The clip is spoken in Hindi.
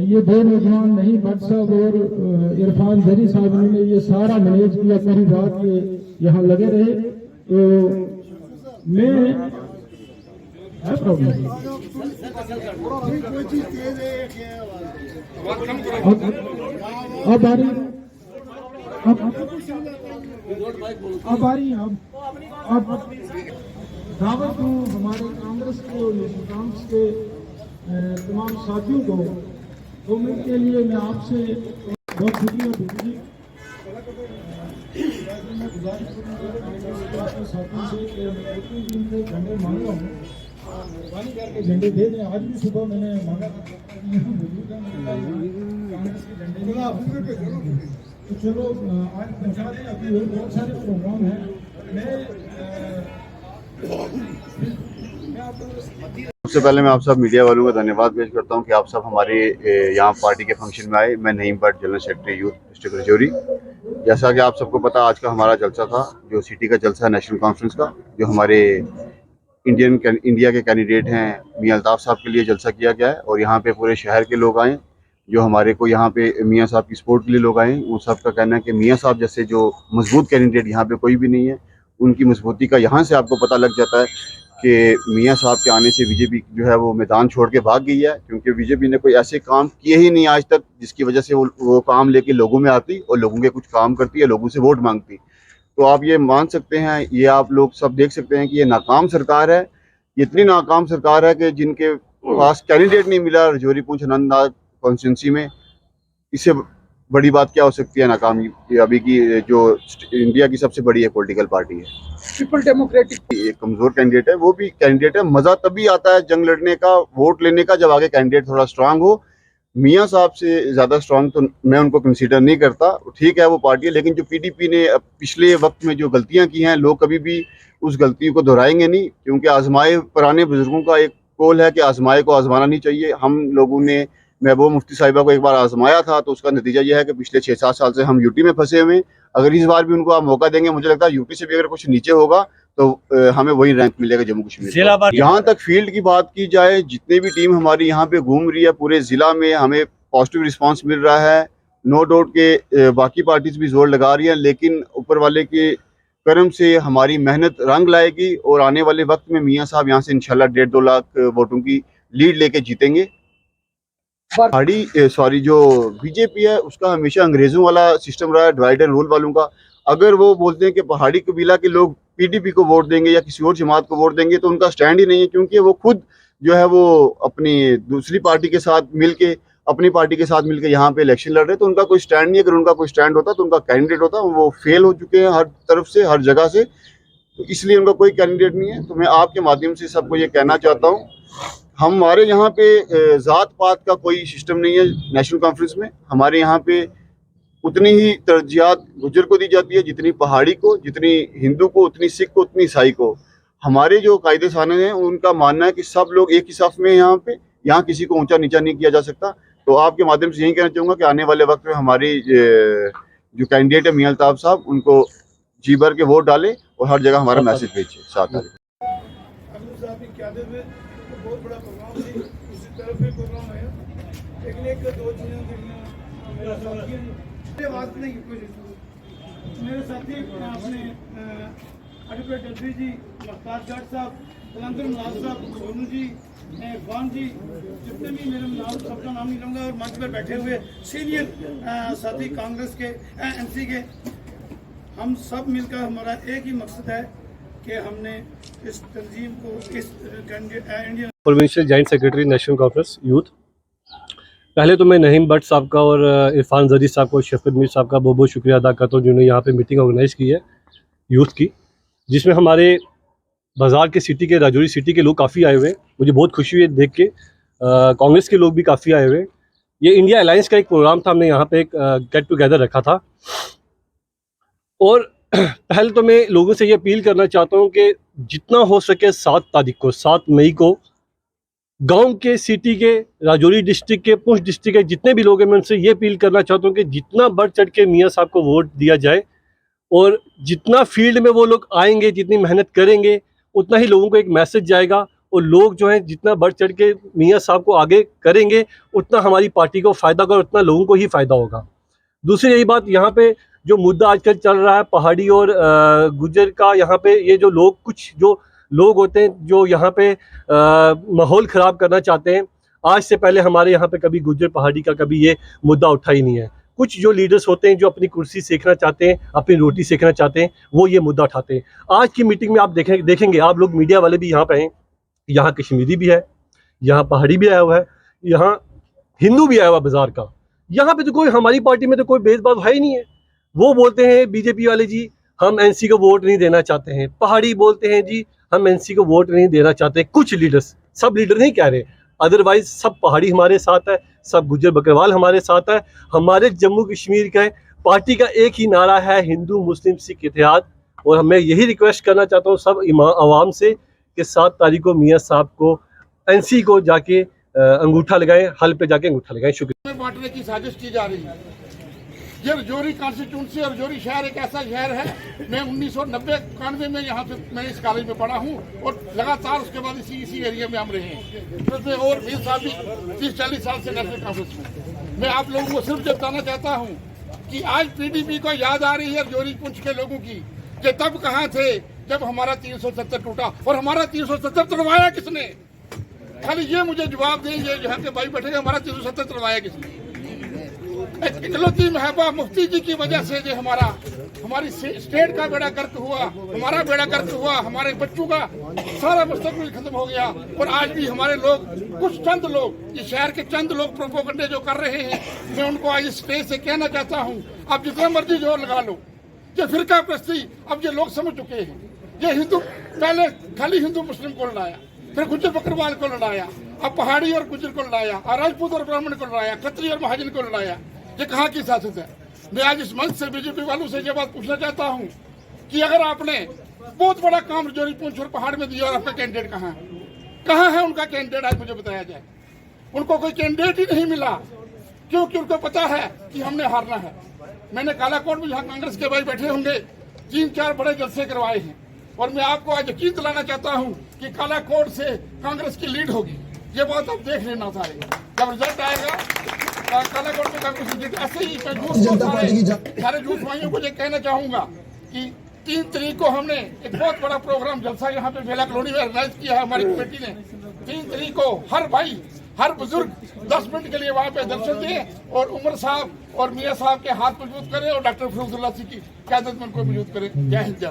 ये दो नौजवान नहीं भट्ट साहब और इरफान जरी साहब ने ये सारा मैनेज किया, पूरी रात ये यहाँ लगे रहे। तो मैं अब आ रही अब दावत हूँ हमारे कांग्रेस के तमाम साथियों को 2 मिनट के लिए मैं आपसे बहुत शुक्रिया दूंगी। मैं गुजारिश करूँगा अपने साथियों से कि मैं दिन से झंडे मांग रहा हूँ, वाली करके झंडे दे दें। आज भी सुबह मैंने मांगा कांग्रेस के झंडे, तो चलो आज पहुँचा दें। अभी और बहुत सारे प्रोग्राम हैं। सबसे पहले मैं आप सब मीडिया वालों का धन्यवाद पेश करता हूं कि आप सब हमारे यहाँ पार्टी के फंक्शन में आए। मैं Naeem Bhatt, general secretary youth district Rajouri. जैसा कि आप सबको पता, आज का हमारा जलसा था, जो सिटी का जलसा है नेशनल कॉन्फ्रेंस का, जो हमारे इंडिया के कैंडिडेट हैं मियां अल्ताफ साहब के लिए जलसा किया गया है। और यहाँ पे पूरे शहर के लोग आए, जो हमारे को यहाँ पे मियां साहब की सपोर्ट के लिए लोग आए। उन सब का कहना है कि मियां साहब जैसे जो मजबूत कैंडिडेट यहाँ पे कोई भी नहीं है। उनकी मजबूती का यहाँ से आपको पता लग जाता है कि मियां साहब के आने से बीजेपी जो है वो मैदान छोड़ के भाग गई है, क्योंकि बीजेपी ने कोई ऐसे काम किए ही नहीं आज तक जिसकी वजह से वो काम लेके लोगों में आती और लोगों के कुछ काम करती है, लोगों से वोट मांगती। तो आप ये मान सकते हैं, ये आप लोग सब देख सकते हैं कि ये नाकाम सरकार है। इतनी नाकाम सरकार है कि जिनके पास कैंडिडेट नहीं मिला राजौरी पुंछ अनंतनाग कॉन्स्टिट्यूंसी में, इससे बड़ी बात क्या हो सकती है नाकामी अभी की, जो इंडिया की सबसे बड़ी है पॉलिटिकल पार्टी है पीपल डेमोक्रेटिक। एक कमजोर कैंडिडेट है, वो भी कैंडिडेट है। मजा तभी आता है जंग लड़ने का, वोट लेने का, जब आगे कैंडिडेट थोड़ा स्ट्रांग हो। मियां साहब से ज्यादा स्ट्रांग तो मैं उनको कंसीडर नहीं करता। ठीक है वो पार्टी है, लेकिन जो पीडीपी ने पिछले वक्त में जो गलतियां की हैं, लोग कभी भी उस गलती को दोहराएंगे नहीं, क्योंकि आजमाए, पुराने बुजुर्गों का एक कौल है कि आजमाए को आजमाना नहीं चाहिए। हम लोगों ने महबूब मुफ्ती साहिबा को एक बार आजमाया था, तो उसका नतीजा यह है कि पिछले 6-7 साल से हम यूटी में फंसे हुए हैं। अगर इस बार भी उनको आप मौका देंगे, मुझे लगता है यूटी से भी अगर कुछ नीचे होगा तो हमें वही रैंक मिलेगा जम्मू कश्मीर। जहाँ तक फील्ड की बात की जाए, जितने भी टीम हमारी यहाँ पे घूम रही है पूरे जिला में, हमें पॉजिटिव रिस्पांस मिल रहा है। नो डाउट के बाकी पार्टीज भी जोर लगा रही है, लेकिन ऊपर वाले के कर्म से हमारी मेहनत रंग लाएगी और आने वाले वक्त में मियाँ साहब यहाँ से इंशाल्लाह 1.5-2 लाख वोटों की लीड लेके जीतेंगे। जो बीजेपी है उसका हमेशा अंग्रेजों वाला सिस्टम रहा है, डिवाइड एंड रूल वालों का। अगर वो बोलते हैं कि पहाड़ी कबीला के लोग पीडीपी को वोट देंगे या किसी और जमात को वोट देंगे, तो उनका स्टैंड ही नहीं है, क्योंकि वो खुद जो है वो अपनी दूसरी पार्टी के साथ मिलके, अपनी पार्टी के साथ मिलकर यहाँ पे इलेक्शन लड़ रहे हैं। तो उनका कोई स्टैंड नहीं है। अगर उनका कोई स्टैंड होता तो उनका कैंडिडेट होता। वो फेल हो चुके हैं हर तरफ से, हर जगह से, तो इसलिए उनका कोई कैंडिडेट नहीं है। तो मैं आपके माध्यम से सबको ये कहना चाहता हूँ, हमारे यहाँ पे जात पात का कोई सिस्टम नहीं है। नेशनल कॉन्फ्रेंस में हमारे यहाँ पे उतनी ही तरजीहात गुजर को दी जाती है जितनी पहाड़ी को, जितनी हिंदू को, उतनी सिख को, उतनी ईसाई को। हमारे जो कायदे साने हैं उनका मानना है कि सब लोग एक ही साफ में यहाँ पे, यहाँ किसी को ऊंचा नीचा नहीं किया जा सकता। तो आपके माध्यम से यही कहना चाहूँगा कि आने वाले वक्त में हमारी जो कैंडिडेट है मियां अल्ताफ साहब, उनको जी भर के वोट डालें और हर जगह हमारा मैसेज भेजिए। 7 तारीख बहुत बड़ा प्रोग्राम थी, उसी तरफ भी प्रोग्राम है, लेकिन एक दो चीज़ें मेरा साथी बात नहीं कोशिश मेरे साथी अपने एडवोकेट जदवी जी, मुख्तार जाट साहब, कलंदर मुलाज साहब, सोनू जी, खान जी, जितने भी मेरे नाम सबका नाम नहीं लूँगा, और मंच पर बैठे हुए सीनियर साथी कांग्रेस के एनसी के, हम सब मिलकर हमारा एक ही मकसद है कि हमने इस तंजीम को, इस Indian provincial joint secretary national conference youth, पहले तो मैं नईम भट्ट साहब का और इरफान जरी साहब को, शफकत मीर साहब का बहुत बहुत शुक्रिया अदा करता हूँ, जिन्होंने यहाँ पे मीटिंग ऑर्गेनाइज़ की है यूथ की, जिसमें हमारे बाज़ार के सिटी के, राजौरी सिटी के लोग काफ़ी आए हुए हैं। मुझे बहुत खुशी हुई देख के। कांग्रेस के लोग भी काफ़ी आए हुए हैं। ये इंडिया अलायंस का एक प्रोग्राम था, हमने यहाँ पे एक गेट टुगेदर रखा था। और पहले तो मैं लोगों से ये अपील करना चाहता हूँ कि जितना हो सके 7 तारीख को, 7 मई को, गांव के, सिटी के, राजौरी डिस्ट्रिक्ट के, पुंछ डिस्ट्रिक्ट के जितने भी लोग हैं, मैं उनसे ये अपील करना चाहता हूँ कि जितना बढ़ चढ़ के मियाँ साहब को वोट दिया जाए, और जितना फील्ड में वो लोग आएंगे, जितनी मेहनत करेंगे, उतना ही लोगों को एक मैसेज जाएगा और लोग जो हैं जितना बढ़ चढ़ के मियाँ साहब को आगे करेंगे उतना हमारी पार्टी को फ़ायदा होगा और उतना लोगों को ही फ़ायदा होगा। दूसरी यही बात, यहाँ पे जो मुद्दा आजकल चल रहा है पहाड़ी और गुज्जर का, यहाँ पे ये जो लोग, कुछ जो लोग होते हैं जो यहाँ पे माहौल ख़राब करना चाहते हैं, आज से पहले हमारे यहाँ पे कभी गुज्जर पहाड़ी का कभी ये मुद्दा उठा ही नहीं है। कुछ जो लीडर्स होते हैं जो अपनी कुर्सी सेकना चाहते हैं, अपनी रोटी सेकना चाहते हैं, वो ये मुद्दा उठाते हैं। आज की मीटिंग में आप देखेंगे आप लोग मीडिया वाले भी यहाँ पे हैं, यहाँ कश्मीरी भी है, यहाँ पहाड़ी भी आया हुआ है, यहाँ हिंदू भी आया हुआ बाजार का। यहाँ पे तो कोई, हमारी पार्टी में तो कोई भेदभाव है ही नहीं है। वो बोलते हैं बीजेपी वाले जी हम एनसी को वोट नहीं देना चाहते हैं, पहाड़ी बोलते हैं जी हम एनसी को वोट नहीं देना चाहते। कुछ लीडर्स, सब लीडर नहीं कह रहे, अदरवाइज सब पहाड़ी हमारे साथ है, सब गुज्जर बकरवाल हमारे साथ है। हमारे जम्मू कश्मीर का पार्टी का एक ही नारा है, हिंदू मुस्लिम सिख इत्तेहाद। और मैं यही रिक्वेस्ट करना चाहता हूँ सब आवाम से कि 7 तारीख को मियाँ साहब को एनसी को जाके अंगूठा लगाएं, हल पे जाके अंगूठा लगाएं। शुक्रिया। बांटने की साजिश की जा रही है। ये रजौरी कॉन्स्टिट्यूंसी और रजौरी शहर एक ऐसा शहर है, मैं 1990-91 में यहाँ पे मैं इस कॉलेज में पढ़ा हूँ और लगातार उसके बाद इसी एरिया में हम रहे हैं। तो उसमें और 20 साल भी 30-40 साल से नेशनल कॉन्फ्रेंस में। मैं आप लोगों को सिर्फ बताना चाहता हूँ कि आज पीडीपी को याद आ रही है रजौरी पुंछ के लोगों की कि तब कहाँ थे जब हमारा 370 टूटा, और हमारा 370 तोड़वाया किसने? खाली ये मुझे जवाब दें, ये यहाँ के भाई बैठे, हमारा 370 तोड़वाया किसने? इकलौती महबूबा मुफ्ती जी की वजह से जो हमारी स्टेट का बेड़ा गर्क हुआ, हमारा बेड़ा गर्क हुआ, हमारे बच्चों का सारा मुस्तकबिल खत्म हो गया। और आज भी हमारे लोग, कुछ चंद लोग, ये शहर के चंद लोग प्रोपोगंडे जो कर रहे हैं, मैं उनको आज इस स्टेज से कहना चाहता हूँ, आप जितना मर्जी जोर लगा लो, ये फिरका प्रस्ती अब ये लोग समझ चुके हैं। ये हिंदू, पहले खाली हिंदू मुस्लिम को लड़ाया, फिर गुज्जर बकरवाल को लड़ाया, अब पहाड़ी और गुज्जर को लड़ाया, और राजपूत और ब्राह्मण को लड़ाया, खत्री और महाजन को लड़ाया। ये कहाँ की सियासत है? मैं आज इस मंच से बीजेपी वालों से ये बात पूछना चाहता हूँ कि अगर आपने बहुत बड़ा काम रजौरी पुंछ और पहाड़ में दिया और आपका कैंडिडेट कहाँ है? कहाँ है उनका कैंडिडेट? आज मुझे बताया जाए। उनको कोई कैंडिडेट ही नहीं मिला, क्योंकि उनको पता है कि हमने हारना है। मैंने कालाकोट में, जहाँ कांग्रेस के भाई बैठे होंगे, 3-4 बड़े जलसे करवाए हैं, और मैं आपको आज यकीन दिलाना चाहता हूँ कि कालाकोट से कांग्रेस की लीड होगी। ये बात आप देख लेना सारे, जब रिजल्ट आएगा कालाकोट में कांग्रेस की, ऐसे ही सारे झूठ भाइयों को ये कहना चाहूंगा कि 3 तारीख को हमने एक बहुत बड़ा प्रोग्राम जलसा यहाँ पे बेला कॉलोनी में ऑर्गेनाइज किया है हमारी कमेटी ने। 3 तारीख को हर भाई, हर बुजुर्ग 10 मिनट के लिए वहाँ पे दर्शन दे और उमर साहब और मियाँ साहब के हाथ मजबूत करें और डॉक्टर फरूखुल्लाह की क़यादत में उनको मजबूत करें। जय हिंद।